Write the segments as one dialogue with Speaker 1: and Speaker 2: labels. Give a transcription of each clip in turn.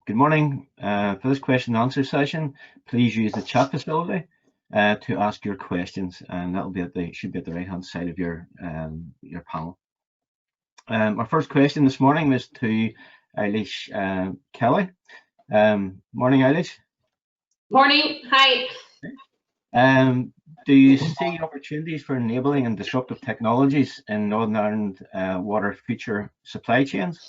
Speaker 1: Good morning. For this question and answer session, please use the chat facility to ask your questions, and that'll be should be at the right hand side of your panel. Our first question this morning was to Eilish Kelly. Morning, Eilish.
Speaker 2: Morning. Hi.
Speaker 1: Do you see opportunities for enabling and disruptive technologies in Northern Ireland water future supply chains,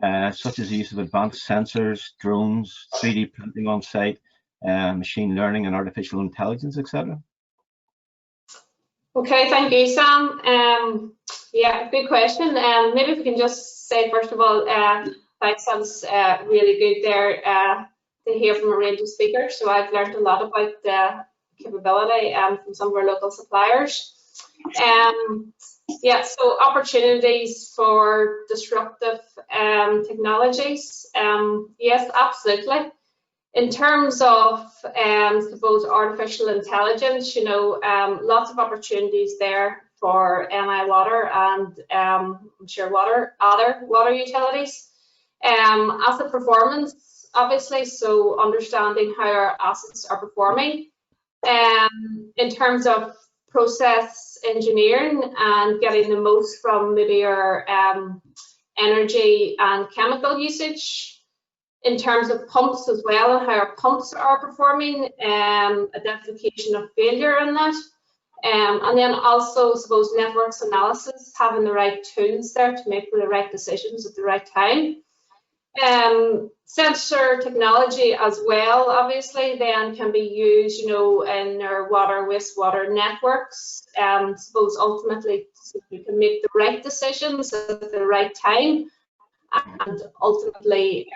Speaker 1: such as the use of advanced sensors, drones, 3D printing on site, machine learning and artificial intelligence, etc.?
Speaker 2: Okay, thank you, Sam. Yeah, good question. Maybe if we can just say, first of all, that sounds really good there to hear from a range of speakers. So I've learned a lot about the capability from some of our local suppliers. Yeah, so opportunities for disruptive technologies. Yes, absolutely. In terms of, suppose, artificial intelligence, lots of opportunities there for NI Water and I'm sure other water utilities. Asset performance, obviously, so understanding how our assets are performing. In terms of process engineering and getting the most from maybe our energy and chemical usage. In terms of pumps as well and how our pumps are performing, identification of failure in that. And then also, suppose, networks analysis, having the right tools there to make the right decisions at the right time. Sensor technology as well, obviously, then can be used, in our water, wastewater networks. Suppose ultimately so we can make the right decisions at the right time and ultimately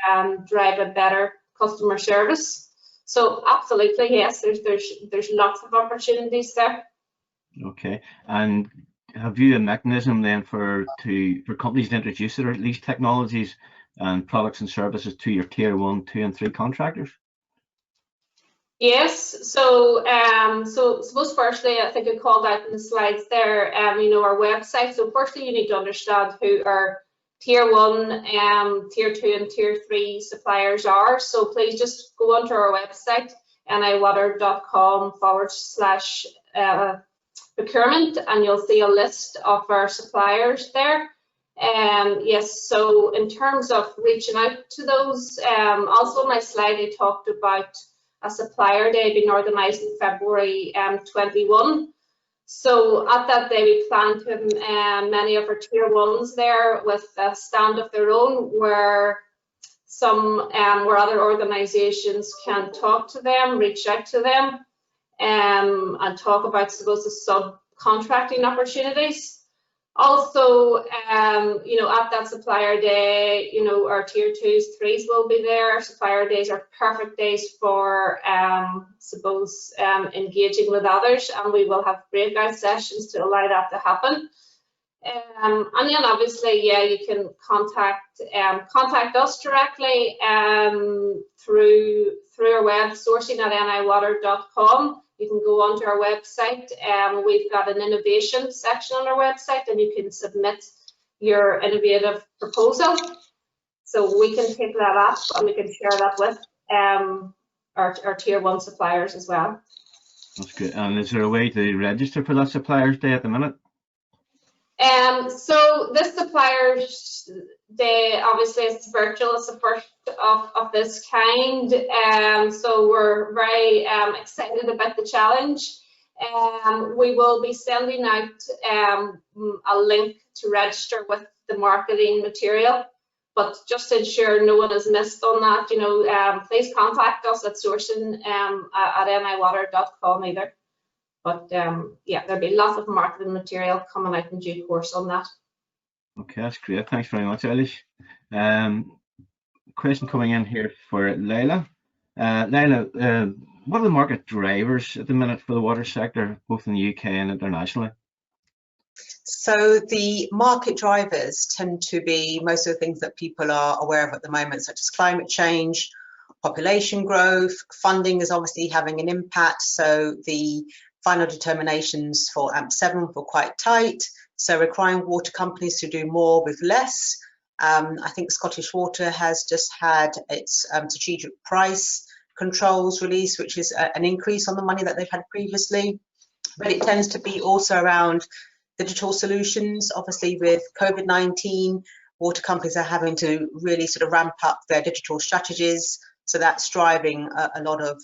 Speaker 2: drive a better customer service. So absolutely, yes, there's lots of opportunities there.
Speaker 1: Okay, and have you a mechanism then for companies to introduce these technologies and products and services to your tier 1, 2 and 3 contractors?
Speaker 2: Yes, so suppose firstly, I think I called out in the slides there, our website. So firstly, you need to understand who our tier 1, tier 2 and tier 3 suppliers are. So please just go onto our website, niwater.com/procurement, and you'll see a list of our suppliers there. Yes, so in terms of reaching out to those, also on my slide I talked about a supplier day being organised in February 21. So at that day we plan to have many of our tier 1s there with a stand of their own, where other organisations can talk to them, reach out to them, and talk about, suppose, the subcontracting opportunities. Also, at that supplier day, our tier 2s, 3s will be there. Our supplier days are perfect days for, suppose, engaging with others, and we will have breakout sessions to allow that to happen. And then obviously, yeah, you can contact us directly through our web, sourcing@niwater.com. You can go onto our website. We've got an innovation section on our website, and you can submit your innovative proposal. So we can take that up and we can share that with our tier 1 suppliers as well.
Speaker 1: That's good. And is there a way to register for that suppliers day at the minute?
Speaker 2: So this suppliers day, obviously, it's virtual. It's the first of this kind. So we're very excited about the challenge. We will be sending out a link to register with the marketing material. But just to ensure no one is missed on that, please contact us at sourcing@niwater.com either. But yeah, there'll be lots of marketing material coming out in due course on that.
Speaker 1: Okay, that's great. Thanks very much, Eilish. Question coming in here for Leila. Leila, what are the market drivers at the minute for the water sector, both in the UK and internationally?
Speaker 3: So the market drivers tend to be most of the things that people are aware of at the moment, such as climate change, population growth. Funding is obviously having an impact. So the final determinations for AMP7 were quite tight, so requiring water companies to do more with less. I think Scottish Water has just had its strategic price controls release, which is an increase on the money that they've had previously. But it tends to be also around digital solutions. Obviously, with COVID-19, water companies are having to really sort of ramp up their digital strategies. So that's driving a lot of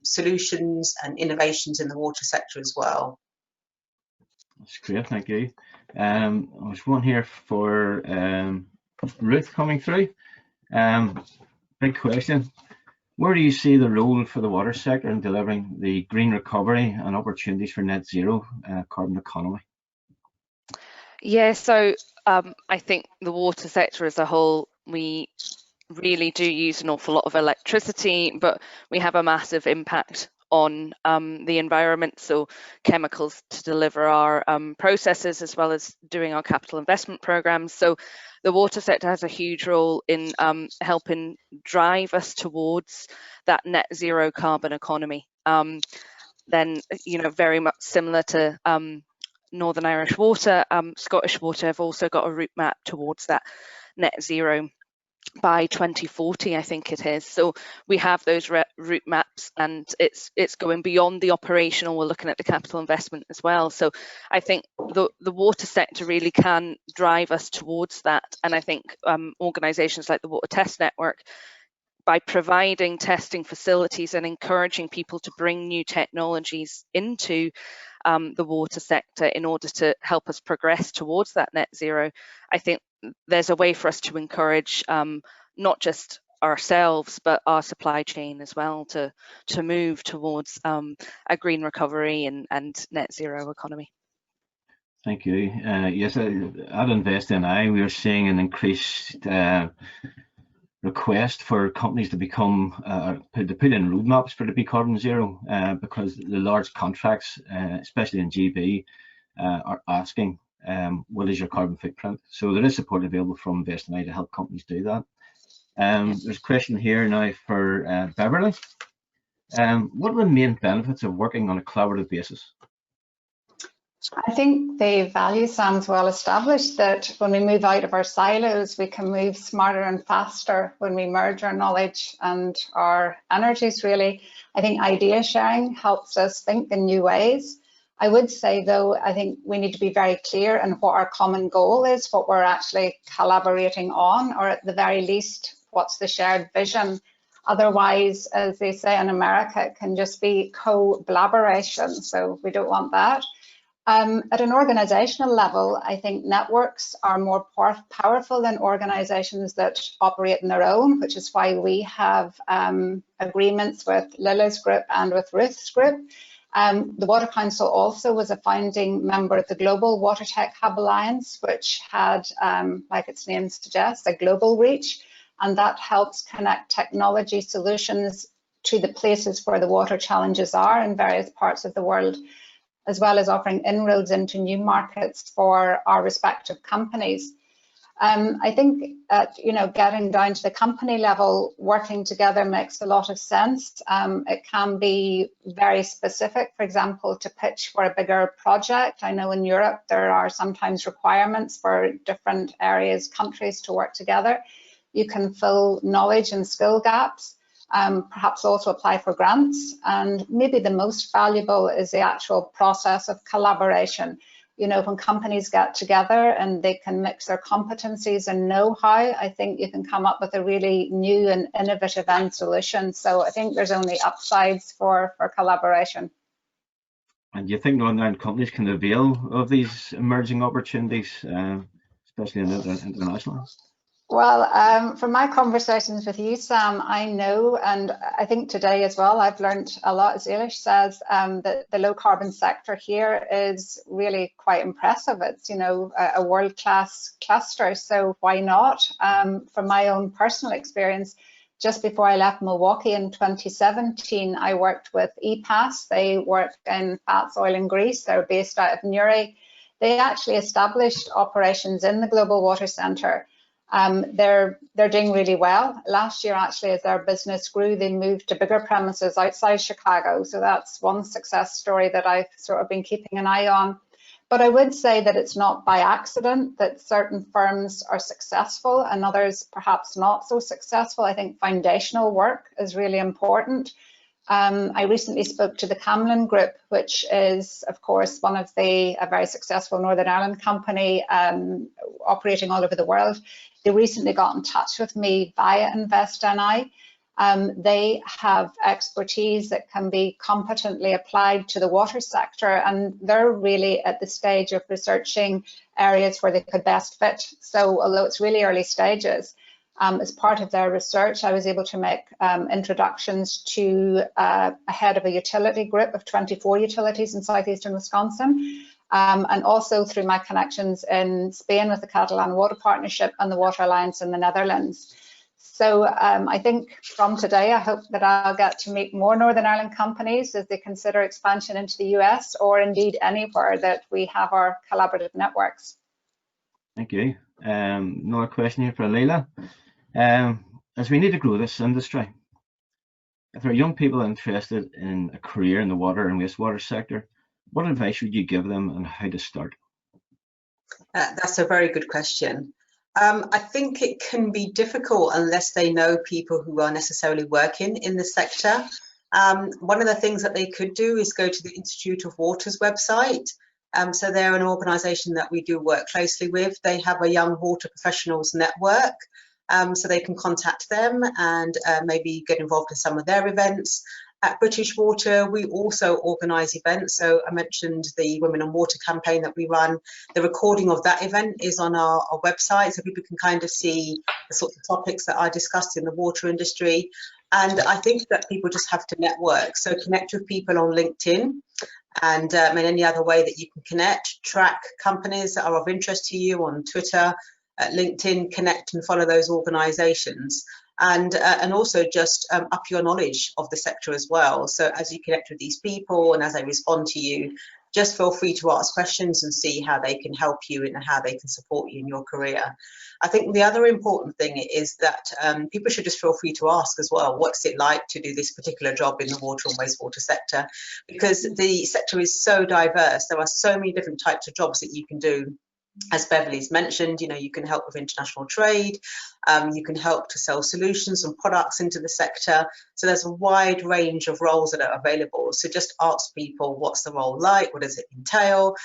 Speaker 3: solutions and innovations in the water sector as well.
Speaker 1: That's great, thank you. There's one here for Ruth coming through. Big question. Where do you see the role for the water sector in delivering the green recovery and opportunities for net zero carbon economy?
Speaker 4: Yeah, so I think the water sector as a whole, we really do use an awful lot of electricity, but we have a massive impact on the environment, so chemicals to deliver our processes as well as doing our capital investment programs. So the water sector has a huge role in helping drive us towards that net zero carbon economy. Then, you know, very much similar to Northern Irish Water, Scottish Water have also got a route map towards that net zero by 2040, I think it is. So we have those route maps, and it's going beyond the operational. We're looking at the capital investment as well. So I think the water sector really can drive us towards that. And I think organisations like the Water Test Network, by providing testing facilities and encouraging people to bring new technologies into the water sector in order to help us progress towards that net zero, I think there's a way for us to encourage not just ourselves but our supply chain as well to move towards a green recovery and net zero economy.
Speaker 1: Thank you. Yes, at InvestNI we are seeing an increased request for companies to become to put in roadmaps for to be carbon zero, because the large contracts, especially in GB, are asking what is your carbon footprint. So there is support available from InvestNI to help companies do that. There's a question here now for Beverly. What are the main benefits of working on a collaborative basis?
Speaker 5: I think the value sounds well established, that when we move out of our silos, we can move smarter and faster when we merge our knowledge and our energies, really. I think idea sharing helps us think in new ways. I would say, though, I think we need to be very clear in what our common goal is, what we're actually collaborating on, or at the very least, what's the shared vision. Otherwise, as they say in America, it can just be co-blaboration, so we don't want that. At an organizational level, I think networks are more powerful than organizations that operate on their own, which is why we have agreements with Lilla's group and with Ruth's group. The Water Council also was a founding member of the Global Water Tech Hub Alliance, which had, like its name suggests, a global reach, and that helps connect technology solutions to the places where the water challenges are in various parts of the world, as well as offering inroads into new markets for our respective companies. I think getting down to the company level, working together makes a lot of sense. It can be very specific, for example, to pitch for a bigger project. I know in Europe there are sometimes requirements for different areas, countries to work together. You can fill knowledge and skill gaps. Perhaps also apply for grants, and maybe the most valuable is the actual process of collaboration. You know, when companies get together and they can mix their competencies and know-how, I think you can come up with a really new and innovative end solution. So I think there's only upsides for collaboration.
Speaker 1: And do you think Northern companies can avail of these emerging opportunities, especially in international?
Speaker 5: Well, from my conversations with you, Sam, I know, and I think today as well, I've learned a lot, as Eilish says, that the low carbon sector here is really quite impressive. It's, you know, a world-class cluster, so why not? From my own personal experience, just before I left Milwaukee in 2017, I worked with EPAS. They work in fats, oil and grease. They're based out of Newry. They actually established operations in the Global Water Centre. They're doing really well. Last year, actually, as their business grew, they moved to bigger premises outside Chicago. So that's one success story that I've sort of been keeping an eye on. But I would say that it's not by accident that certain firms are successful and others perhaps not so successful. I think foundational work is really important. I recently spoke to the Camlin Group, which is, of course, one of a very successful Northern Ireland company operating all over the world. They recently got in touch with me via InvestNI. They have expertise that can be competently applied to the water sector, and they're really at the stage of researching areas where they could best fit. So although it's really early stages, as part of their research, I was able to make introductions to a head of a utility group of 24 utilities in southeastern Wisconsin, and also through my connections in Spain with the Catalan Water Partnership and the Water Alliance in the Netherlands. So I think from today, I hope that I'll get to meet more Northern Ireland companies as they consider expansion into the US, or indeed anywhere that we have our collaborative networks.
Speaker 1: Thank you. Another question here for Leila. As we need to grow this industry, if there are young people interested in a career in the water and wastewater sector, what advice would you give them on how to start?
Speaker 3: That's a very good question. I think it can be difficult unless they know people who are necessarily working in the sector. One of the things that they could do is go to the Institute of Water's website. So they're an organisation that we do work closely with. They have a young water professionals network. So they can contact them and maybe get involved in some of their events. At British Water, we also organise events. So I mentioned the Women on Water campaign that we run. The recording of that event is on our website, so people can kind of see the sorts of topics that are discussed in the water industry. And I think that people just have to network. So connect with people on LinkedIn and in any other way that you can connect. Track companies that are of interest to you on Twitter, LinkedIn, connect and follow those organisations. And also just up your knowledge of the sector as well. So as you connect with these people and as they respond to you, just feel free to ask questions and see how they can help you and how they can support you in your career. I think the other important thing is that people should just feel free to ask as well, what's it like to do this particular job in the water and wastewater sector? Because the sector is so diverse. There are so many different types of jobs that you can do. As Beverly's mentioned, you know, you can help with international trade, you can help to sell solutions and products into the sector. So there's a wide range of roles that are available. So just ask people, what's the role like? What does it entail?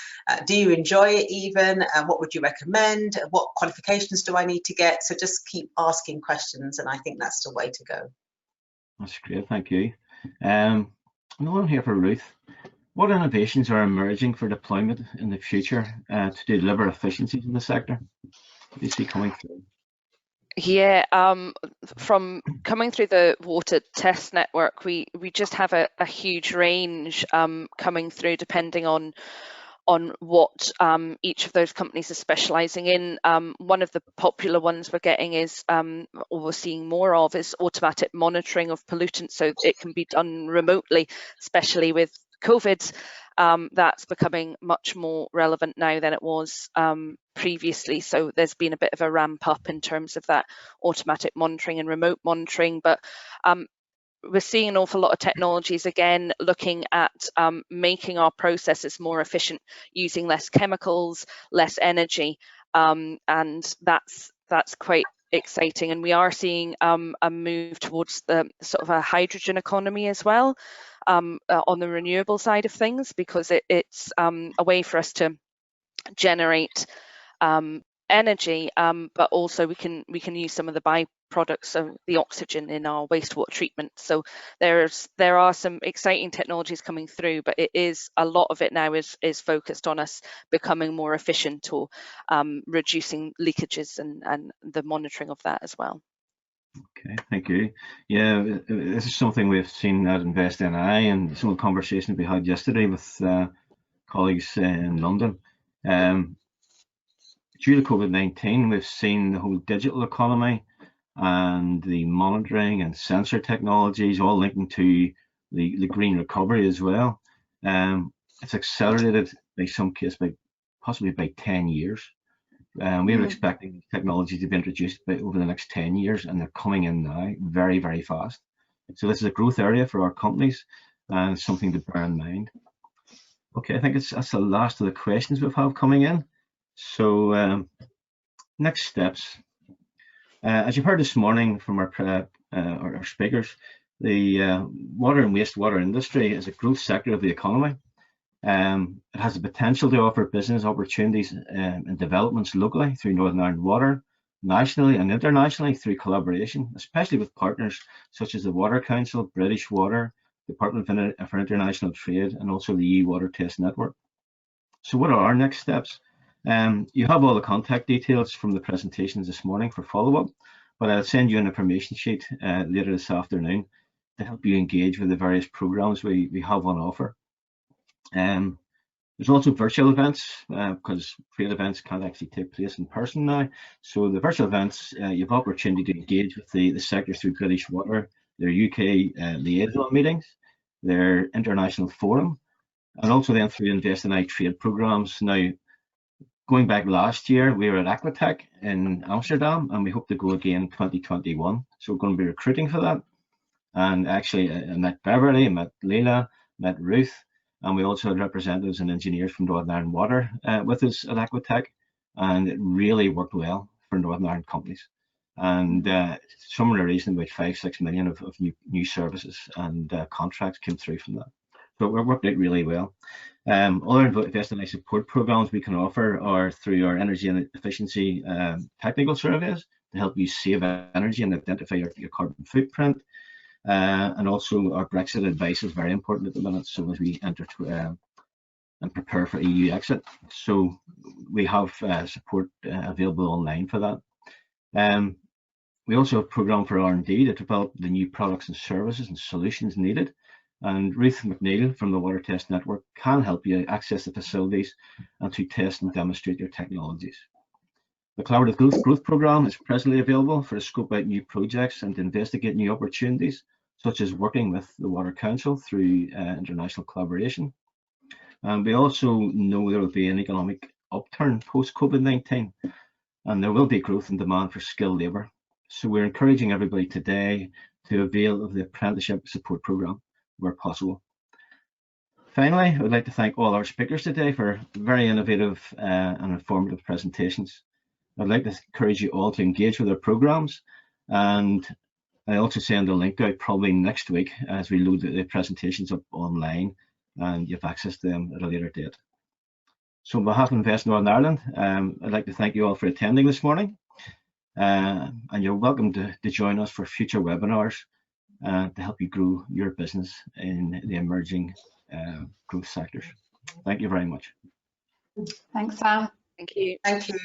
Speaker 3: Do you enjoy it even? What would you recommend? What qualifications do I need to get? So just keep asking questions, and I think that's the way to go.
Speaker 1: That's great, thank you. Another one here for Ruth. What innovations are emerging for deployment in the future to deliver efficiencies in the sector? What do you see coming through?
Speaker 4: Yeah, from coming through the water test network, we just have a huge range coming through depending on what each of those companies is specializing in. One of the popular ones we're getting is, or we're seeing more of, is automatic monitoring of pollutants, so it can be done remotely, especially with COVID. That's becoming much more relevant now than it was previously. So there's been a bit of a ramp up in terms of that automatic monitoring and remote monitoring. But we're seeing an awful lot of technologies again looking at making our processes more efficient, using less chemicals, less energy, and that's quite exciting. And we are seeing a move towards the sort of a hydrogen economy as well, on the renewable side of things, because it's a way for us to generate energy, but also we can use some of the byproducts of the oxygen in our wastewater treatment. So there are some exciting technologies coming through, but it is a lot of it now is focused on us becoming more efficient, or reducing leakages and the monitoring of that as well.
Speaker 1: Okay, thank you. Yeah, this is something we've seen at InvestNI, and some of the conversations we had yesterday with colleagues in London. Due to COVID-19, we've seen the whole digital economy and the monitoring and sensor technologies all linking to the green recovery as well. It's accelerated by some case possibly by 10 years. We were expecting these technologies to be introduced over the next 10 years, and they're coming in now very, very fast. So this is a growth area for our companies, and something to bear in mind. Okay, I think that's the last of the questions we've had coming in. So next steps. As you've heard this morning from our speakers, the water and wastewater industry is a growth sector of the economy. It has the potential to offer business opportunities and developments locally through Northern Ireland Water, nationally and internationally through collaboration, especially with partners such as the Water Council, British Water, Department for International Trade, and also the EU Water Test Network. So what are our next steps? You have all the contact details from the presentations this morning for follow-up, but I'll send you an information sheet later this afternoon to help you engage with the various programs we have on offer. There's also virtual events because trade events can't actually take place in person now. So the virtual events, you have opportunity to engage with the sector through British Water, their UK liaison meetings, their international forum, and also then through Invest in iTrade programs. Now, going back last year, we were at Aquatech in Amsterdam, and we hope to go again in 2021. So we're going to be recruiting for that. And actually, I met Beverly, I met Leila, met Ruth, and we also had representatives and engineers from Northern Ireland Water with us at Aquatech, and it really worked well for Northern Ireland companies. And somewhere in the region about 5-6 million of new services and contracts came through from that. So it worked out really well. Other Invest in I support programs we can offer are through our energy and efficiency technical surveys to help you save energy and identify your carbon footprint. And also our Brexit advice is very important at the minute, so as we enter and prepare for EU exit. So we have support available online for that. We also have a programme for R&D to develop the new products and services and solutions needed. And Ruth McNeil from the Water Test Network can help you access the facilities and to test and demonstrate your technologies. The Collaborative Growth Programme is presently available for to scope out new projects and to investigate new opportunities, such as working with the Water Council through international collaboration. And we also know there will be an economic upturn post-COVID-19, and there will be growth in demand for skilled labour. So we're encouraging everybody today to avail of the Apprenticeship Support Programme where possible. Finally, I would like to thank all our speakers today for very innovative and informative presentations. I'd like to encourage you all to engage with our programs, and I also send a link out probably next week as we load the presentations up online and you have access to them at a later date. So on behalf of Invest Northern Ireland, I'd like to thank you all for attending this morning, and you're welcome to join us for future webinars to help you grow your business in the emerging growth sectors. Thank you very much.
Speaker 5: Thanks, Sam.
Speaker 4: Thank you.
Speaker 3: Thank you.